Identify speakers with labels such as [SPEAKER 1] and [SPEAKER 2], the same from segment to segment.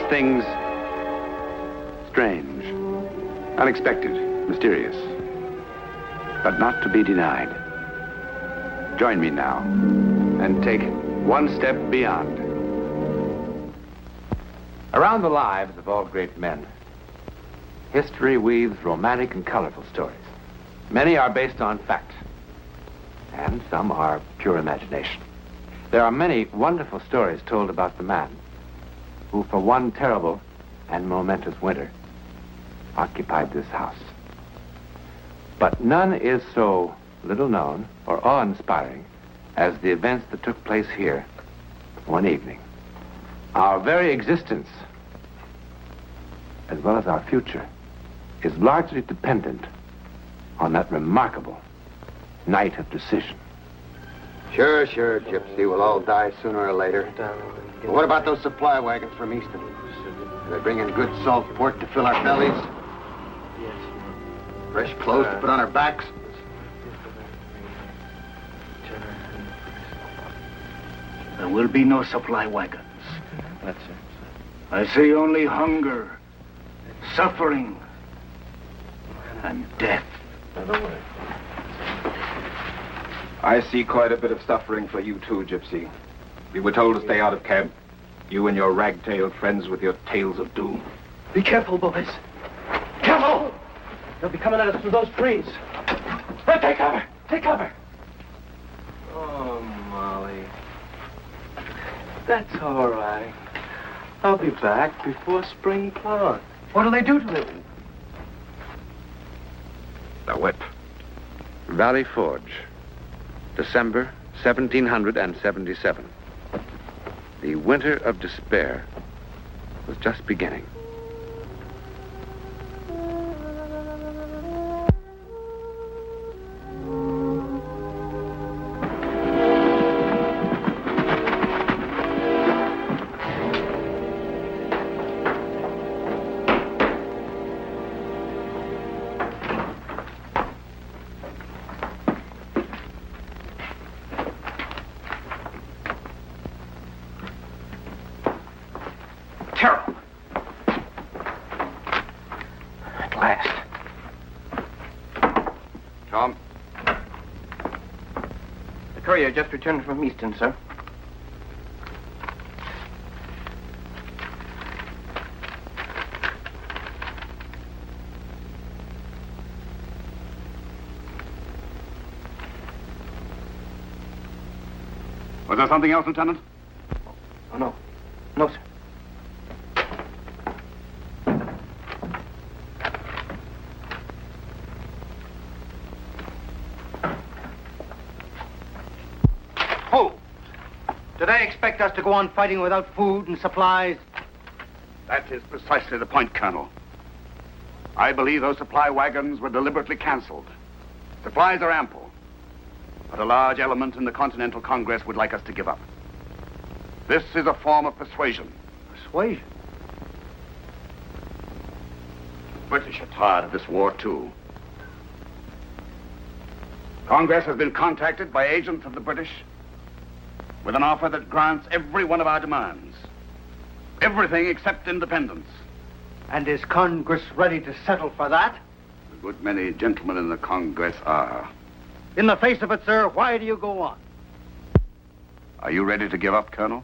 [SPEAKER 1] things strange, unexpected, mysterious, but not to be denied. Join me now and take one step beyond. Around the lives of all great men, history weaves romantic and colorful stories. Many are based on fact, and some are pure imagination. There are many wonderful stories told about the man who, for one terrible and momentous winter, occupied this house. But none is so little known or awe-inspiring as the events that took place here one evening. Our very existence, as well as our future, is largely dependent on that remarkable night of decision.
[SPEAKER 2] Sure, Gypsy. We'll all die sooner or later. But what about those supply wagons from Easton? Do they bring in good salt pork to fill our bellies? Fresh clothes to put on our backs?
[SPEAKER 3] There will be no supply wagons.
[SPEAKER 4] That's it.
[SPEAKER 3] I see only hunger, suffering, and death.
[SPEAKER 5] I see quite a bit of suffering for you too, Gypsy. We were told to stay out of camp. You and your rag-tailed friends with your tales of doom.
[SPEAKER 4] Be careful, boys. Careful! They'll be coming at us through those trees. Take cover! Take cover! Oh, Molly. That's all right. I'll be back before spring plowing. What do they do to them?
[SPEAKER 1] The whip. Valley Forge, December 1777. The winter of despair was just beginning.
[SPEAKER 4] Just returned from Easton, sir.
[SPEAKER 1] Was there something else, Lieutenant?
[SPEAKER 4] Oh, no. No, sir.
[SPEAKER 3] Do they expect us to go on fighting without food and supplies?
[SPEAKER 1] That is precisely the point, Colonel. I believe those supply wagons were deliberately canceled. Supplies are ample, but a large element in the Continental Congress would like us to give up. This is a form of persuasion.
[SPEAKER 3] Persuasion?
[SPEAKER 1] The British are tired of this war, too. Congress has been contacted by agents of the British with an offer that grants every one of our demands. Everything except independence.
[SPEAKER 3] And is Congress ready to settle for that?
[SPEAKER 1] A good many gentlemen in the Congress are.
[SPEAKER 3] In the face of it, sir, why do you go on?
[SPEAKER 1] Are you ready to give up, Colonel?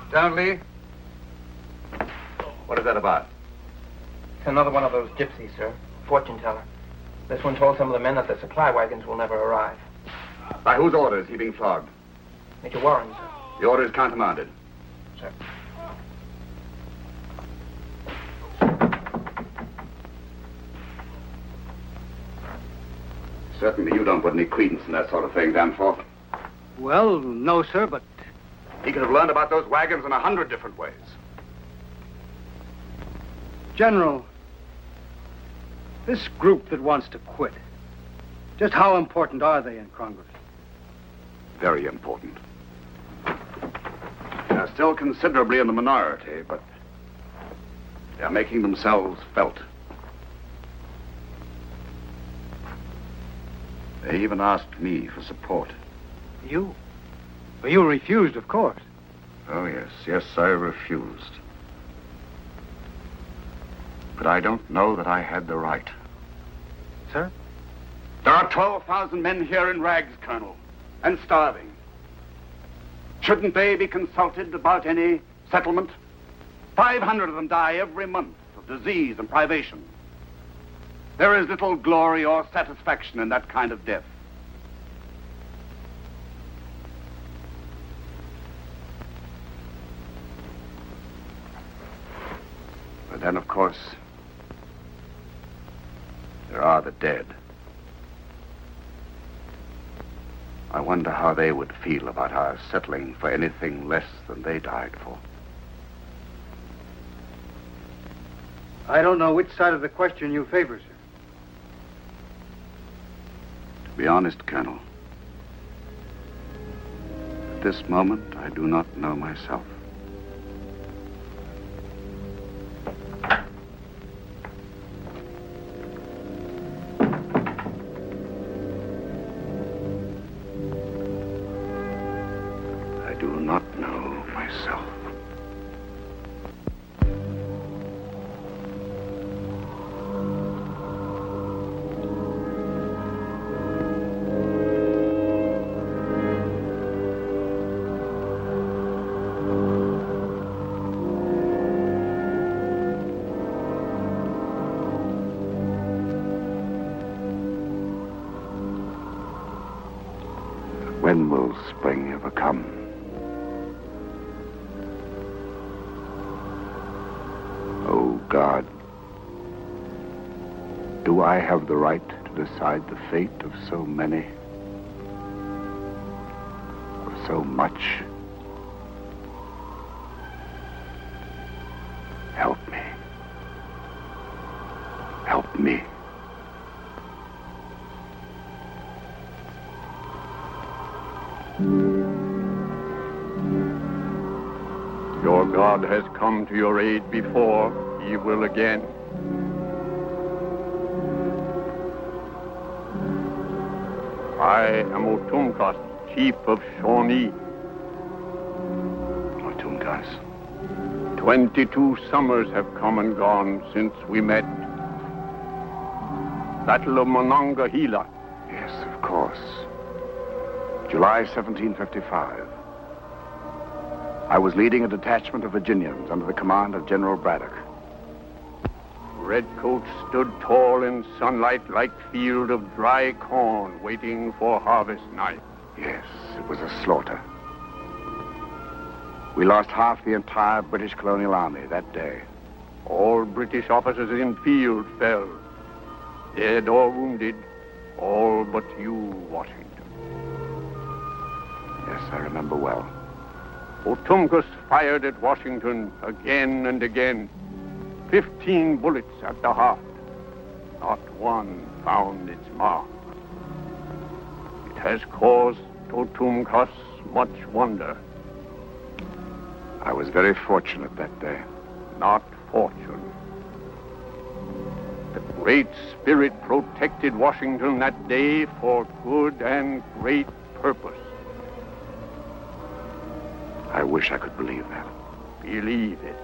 [SPEAKER 1] Stanley? What is that about?
[SPEAKER 4] Another one of those gypsies, sir. Fortune teller. This one told some of the men that the supply wagons will never arrive.
[SPEAKER 1] By whose order is he being flogged?
[SPEAKER 4] Major Warren, sir.
[SPEAKER 1] The order is countermanded.
[SPEAKER 4] Sir.
[SPEAKER 1] Certainly you don't put any credence in that sort of thing, Danforth.
[SPEAKER 3] Well, no, sir, but...
[SPEAKER 1] He could have learned about those wagons in 100 different ways.
[SPEAKER 3] General, this group that wants to quit, just how important are they in Congress?
[SPEAKER 1] Very important. They're still considerably in the minority, but they're making themselves felt.
[SPEAKER 6] They even asked me for support.
[SPEAKER 3] You? Well, you refused, of course.
[SPEAKER 6] Oh, yes, I refused. But I don't know that I had the right.
[SPEAKER 3] Sir?
[SPEAKER 6] There are 12,000 men here in rags, Colonel, and starving. Shouldn't they be consulted about any settlement? 500 of them die every month of disease and privation. There is little glory or satisfaction in that kind of death. But then, of course, there are the dead. I wonder how they would feel about our settling for anything less than they died for.
[SPEAKER 3] I don't know which side of the question you favor, sir.
[SPEAKER 6] To be honest, Colonel, at this moment, I do not know myself. I do not know myself. When will spring ever come? Oh, God, do I have the right to decide the fate of so many, of so much? Help me. Help me.
[SPEAKER 7] Your God has come to your aid before. He will again. I am Otumkas, chief of Shawnee.
[SPEAKER 6] Otumkas.
[SPEAKER 7] 22 summers have come and gone since we met. Battle of Monongahela.
[SPEAKER 6] Yes, of course. July 1755. I was leading a detachment of Virginians under the command of General Braddock.
[SPEAKER 7] Redcoats stood tall in sunlight like field of dry corn waiting for harvest night.
[SPEAKER 6] Yes, it was a slaughter. We lost half the entire British colonial army that day.
[SPEAKER 7] All British officers in field fell, dead or wounded, all but you, Washington.
[SPEAKER 6] Yes, I remember well.
[SPEAKER 7] Otumkas fired at Washington again and again. 15 bullets at the heart. Not one found its mark. It has caused Otumkas much wonder.
[SPEAKER 6] I was very fortunate that day.
[SPEAKER 7] Not fortune. The Great Spirit protected Washington that day for good and great purpose.
[SPEAKER 6] I wish I could believe that.
[SPEAKER 7] Believe it.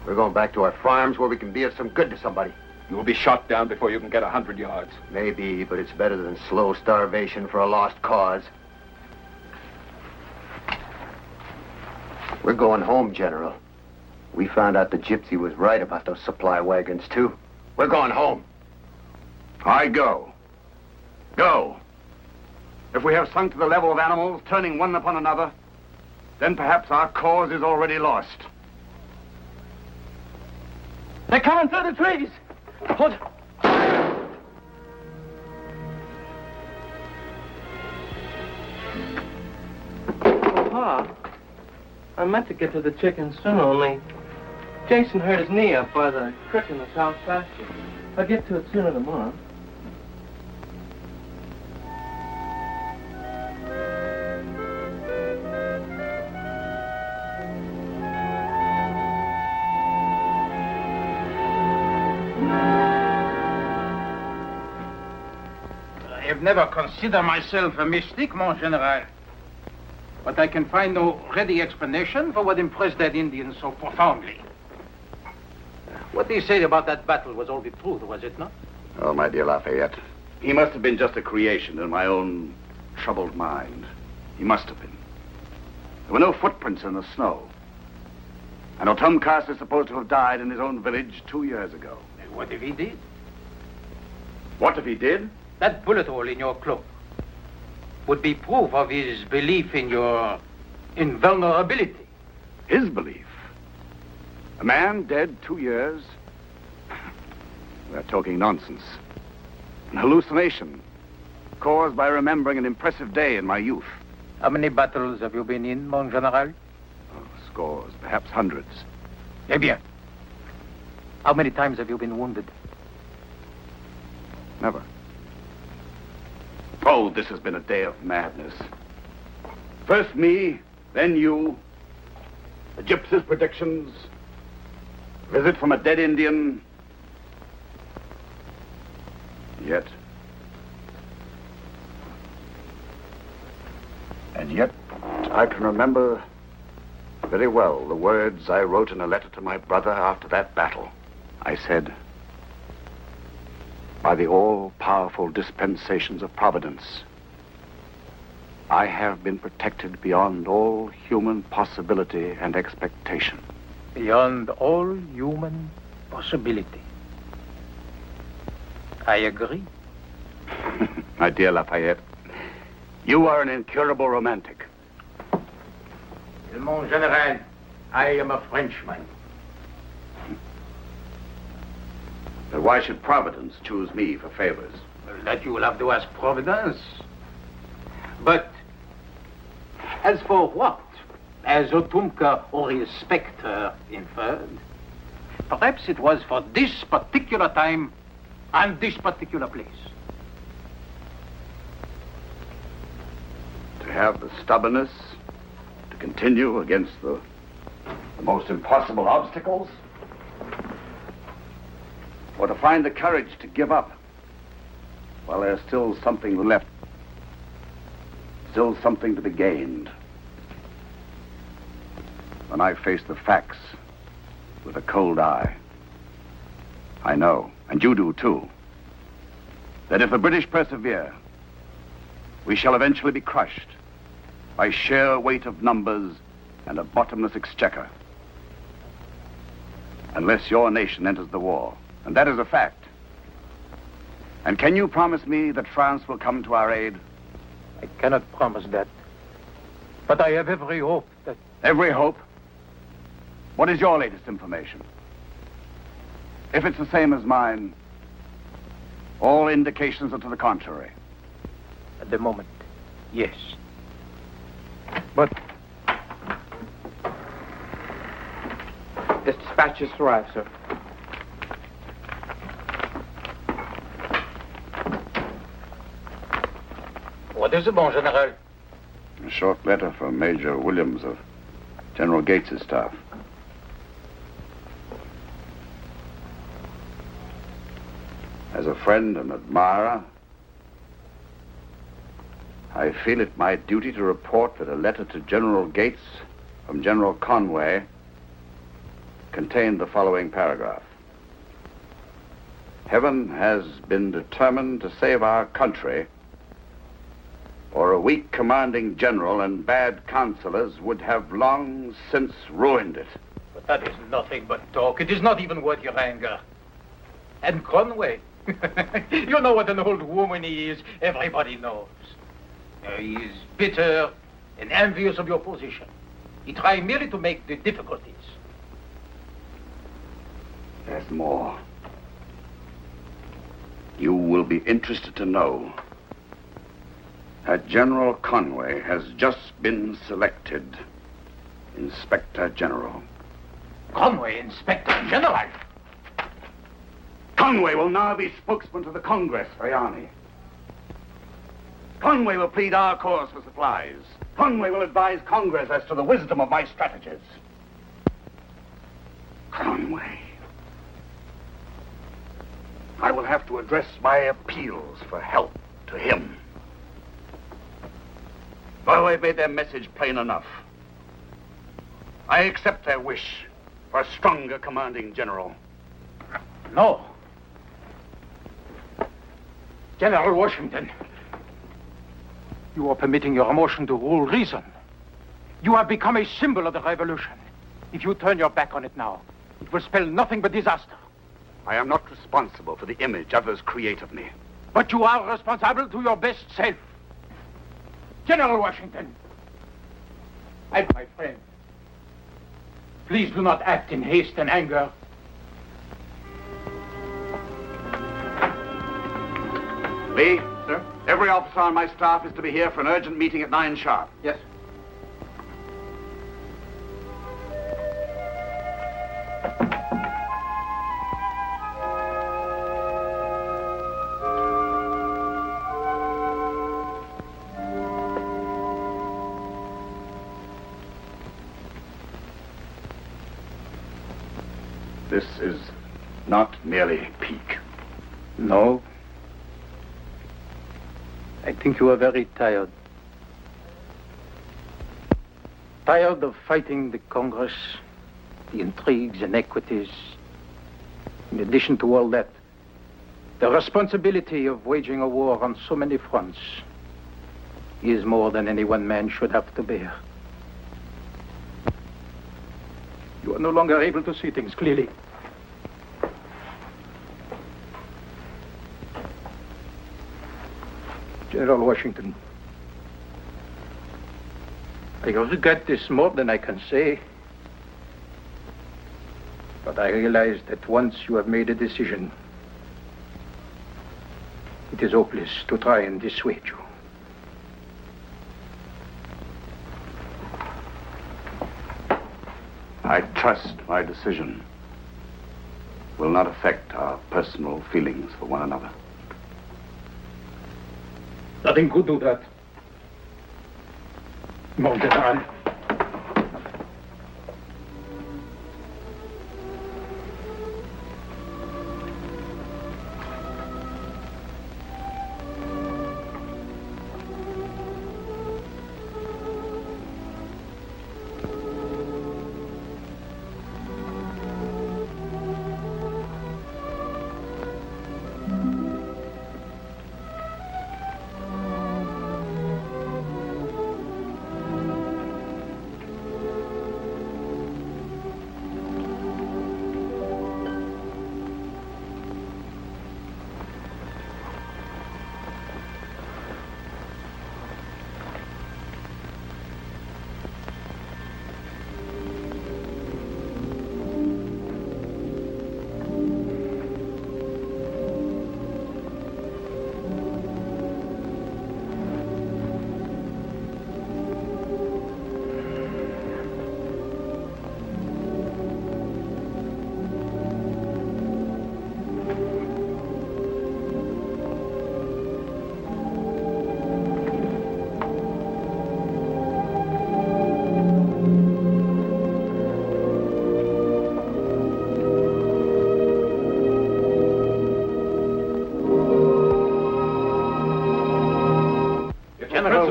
[SPEAKER 2] We're going back to our farms where we can be of some good to somebody.
[SPEAKER 5] You will be shot down before you can get 100 yards.
[SPEAKER 2] Maybe, but it's better than slow starvation for a lost cause. We're going home, General. We found out the gypsy was right about those supply wagons, too. We're going home.
[SPEAKER 6] I go. Go. If we have sunk to the level of animals, turning one upon another, then perhaps our cause is already lost.
[SPEAKER 4] They're coming through the trees. Hold. Pa, I meant to get to the chickens soon, only Jason hurt his knee up by the creek in the south pasture. I'll get to it sooner tomorrow.
[SPEAKER 8] I have never considered myself a mystic, mon général. But I can find no ready explanation for what impressed that Indian so profoundly. What he said about that battle was all the truth, was it not?
[SPEAKER 6] Oh, my dear Lafayette, he must have been just a creation in my own troubled mind. He must have been. There were no footprints in the snow. And Otumkas is supposed to have died in his own village 2 years ago.
[SPEAKER 8] What if he did?
[SPEAKER 6] What if he did?
[SPEAKER 8] That bullet hole in your cloak would be proof of his belief in your invulnerability.
[SPEAKER 6] His belief? A man dead 2 years? We're talking nonsense. An hallucination caused by remembering an impressive day in my youth.
[SPEAKER 8] How many battles have you been in, mon général?
[SPEAKER 6] Oh, scores, perhaps hundreds.
[SPEAKER 8] Eh bien. How many times have you been wounded?
[SPEAKER 6] Never. Oh, this has been a day of madness. First me, then you. The gypsy's predictions. Visit from a dead Indian. Yet. And yet, I can remember very well the words I wrote in a letter to my brother after that battle. I said, by the all-powerful dispensations of Providence, I have been protected beyond all human possibility and expectation.
[SPEAKER 8] Beyond all human possibility. I agree.
[SPEAKER 6] My dear Lafayette, you are an incurable romantic.
[SPEAKER 8] Mon général, I am a Frenchman.
[SPEAKER 6] But why should Providence choose me for favors?
[SPEAKER 8] Well, that you will have to ask Providence. But as for what, as Otumka or his spectre inferred, perhaps it was for this particular time and this particular place.
[SPEAKER 6] To have the stubbornness to continue against the most impossible obstacles? Or to find the courage to give up while there's still something left, still something to be gained? When I face the facts with a cold eye, I know, and you do too, that if the British persevere, we shall eventually be crushed by sheer weight of numbers and a bottomless exchequer. Unless your nation enters the war. And that is a fact. And can you promise me that France will come to our aid?
[SPEAKER 8] I cannot promise that. But I have every hope that...
[SPEAKER 6] Every hope? What is your latest information? If it's the same as mine, all indications are to the contrary.
[SPEAKER 8] At the moment, yes. But...
[SPEAKER 4] This dispatch just arrived, sir.
[SPEAKER 8] What is it, mon général?
[SPEAKER 6] A short letter from Major Williams of General Gates's staff. As a friend and admirer, I feel it my duty to report that a letter to General Gates from General Conway contained the following paragraph. Heaven has been determined to save our country, or a weak commanding general and bad counselors would have long since ruined it.
[SPEAKER 8] But that is nothing but talk. It is not even worth your anger. And Conway, you know what an old woman he is. Everybody knows. He is bitter and envious of your position. He tries merely to make the difficulties.
[SPEAKER 6] There's more. You will be interested to know that General Conway has just been selected Inspector General.
[SPEAKER 8] Conway, Inspector General?
[SPEAKER 6] Conway will now be spokesman to the Congress for the Army. Conway will plead our cause for supplies. Conway will advise Congress as to the wisdom of my strategies. Conway. I will have to address my appeals for help to him. Well, they've made their message plain enough. I accept their wish for a stronger commanding general.
[SPEAKER 8] No. General Washington, you are permitting your emotion to rule reason. You have become a symbol of the revolution. If you turn your back on it now, it will spell nothing but disaster.
[SPEAKER 6] I am not responsible for the image others create of me.
[SPEAKER 8] But you are responsible to your best self. General Washington, my friend, please do not act in haste and anger.
[SPEAKER 6] Lee? Sir? Every officer on my staff is to be here for an urgent meeting at 9 sharp.
[SPEAKER 8] Yes.
[SPEAKER 6] This is not merely pique.
[SPEAKER 8] No. I think you are very tired. Tired of fighting the Congress, the intrigues, inequities. In addition to all that, the responsibility of waging a war on so many fronts is more than any one man should have to bear. You are no longer able to see things clearly. General Washington, I regret this more than I can say, but I realize that once you have made a decision, it is hopeless to try and dissuade you.
[SPEAKER 6] I trust my decision will not affect our personal feelings for one another.
[SPEAKER 8] Nothing could do that. Montezan.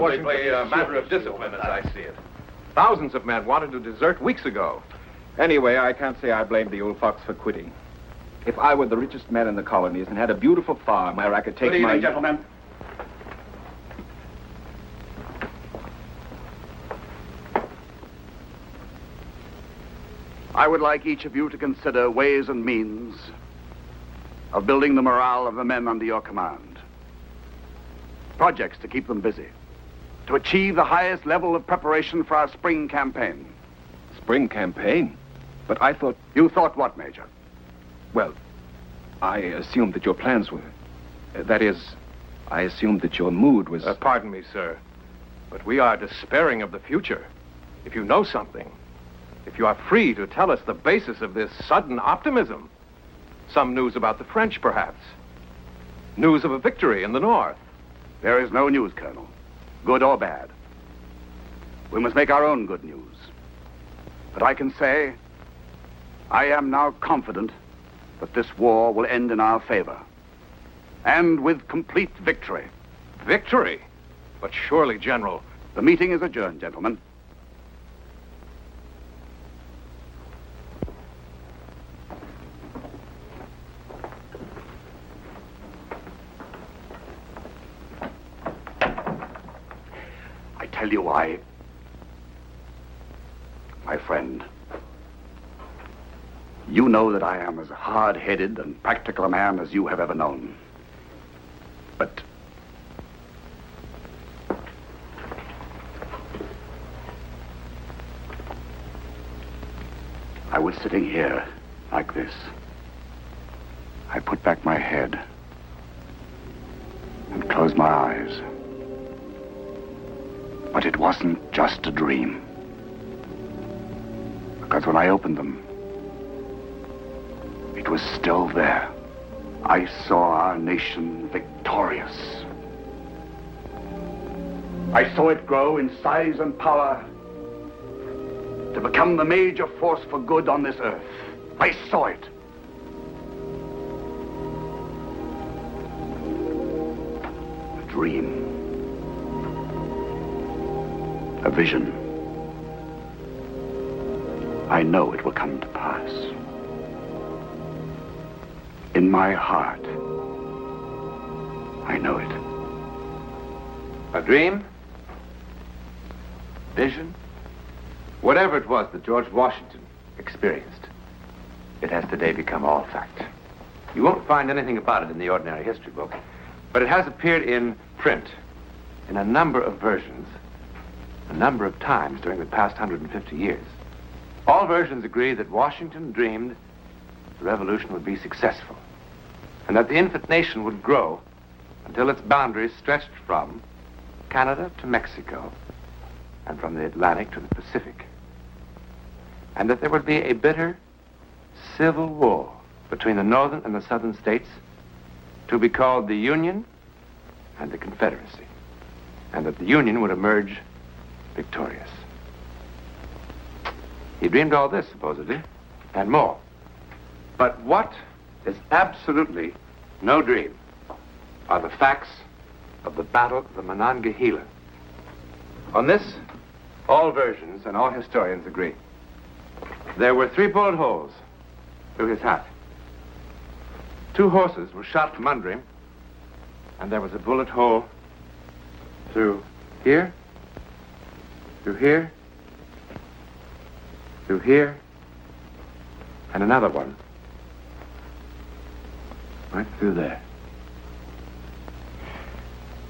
[SPEAKER 5] Principally a matter of discipline, as I see it. Thousands of men wanted to desert weeks ago. Anyway, I can't say I blame the old fox for quitting. If I were the richest man in the colonies and had a beautiful farm where I could take
[SPEAKER 6] Good evening,
[SPEAKER 5] my...
[SPEAKER 6] gentlemen. I would like each of you to consider ways and means of building the morale of the men under your command. Projects to keep them busy. To achieve the highest level of preparation for our spring campaign.
[SPEAKER 5] Spring campaign? But I thought...
[SPEAKER 6] You thought what, Major?
[SPEAKER 5] Well, I assumed that your plans were... that is, I assumed that your mood was...
[SPEAKER 9] Pardon me, sir, but we are despairing of the future. If you know something, if you are free to tell us the basis of this sudden optimism, some news about the French, perhaps. News of a victory in the north.
[SPEAKER 6] There is no news, Colonel, good or bad. We must make our own good news. But I can say, I am now confident that this war will end in our favor. And with complete victory.
[SPEAKER 9] Victory? But surely, General...
[SPEAKER 6] The meeting is adjourned, gentlemen. I tell you why, my friend, you know that I am as hard-headed and practical a man as you have ever known. But I was sitting here like this. I put back my head and closed my eyes. But it wasn't just a dream. Because when I opened them, it was still there. I saw our nation victorious. I saw it grow in size and power to become the major force for good on this earth. I saw it. A dream. A vision. I know it will come to pass. In my heart, I know it.
[SPEAKER 1] A dream? Vision? Whatever it was that George Washington experienced, it has today become all fact. You won't find anything about it in the ordinary history book, but it has appeared in print in a number of versions, a number of times during the past 150 years. All versions agree that Washington dreamed the revolution would be successful, and that the infant nation would grow until its boundaries stretched from Canada to Mexico, and from the Atlantic to the Pacific, and that there would be a bitter civil war between the northern and the southern states to be called the Union and the Confederacy, and that the Union would emerge victorious. He dreamed all this, supposedly, and more. But what is absolutely no dream are the facts of the Battle of the Monongahela. On this, all versions and all historians agree. There were 3 bullet holes through his hat. 2 horses were shot from under him, and there was a bullet hole through here, through here, through here, and another one right through there.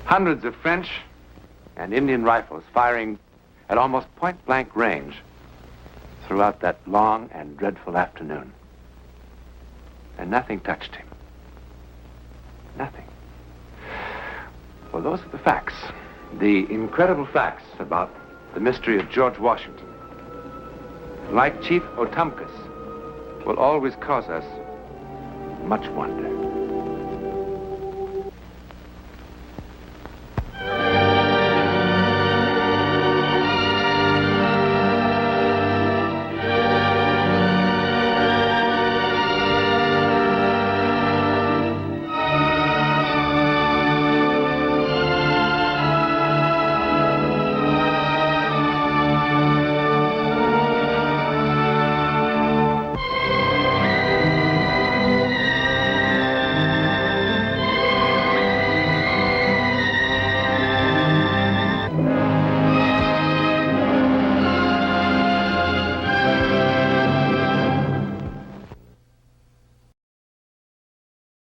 [SPEAKER 1] Hundreds of French and Indian rifles firing at almost point-blank range throughout that long and dreadful afternoon. And nothing touched him. Nothing. Well, those are the facts. The incredible facts about the mystery of George Washington. Like Chief Otumkus, will always cause us much wonder.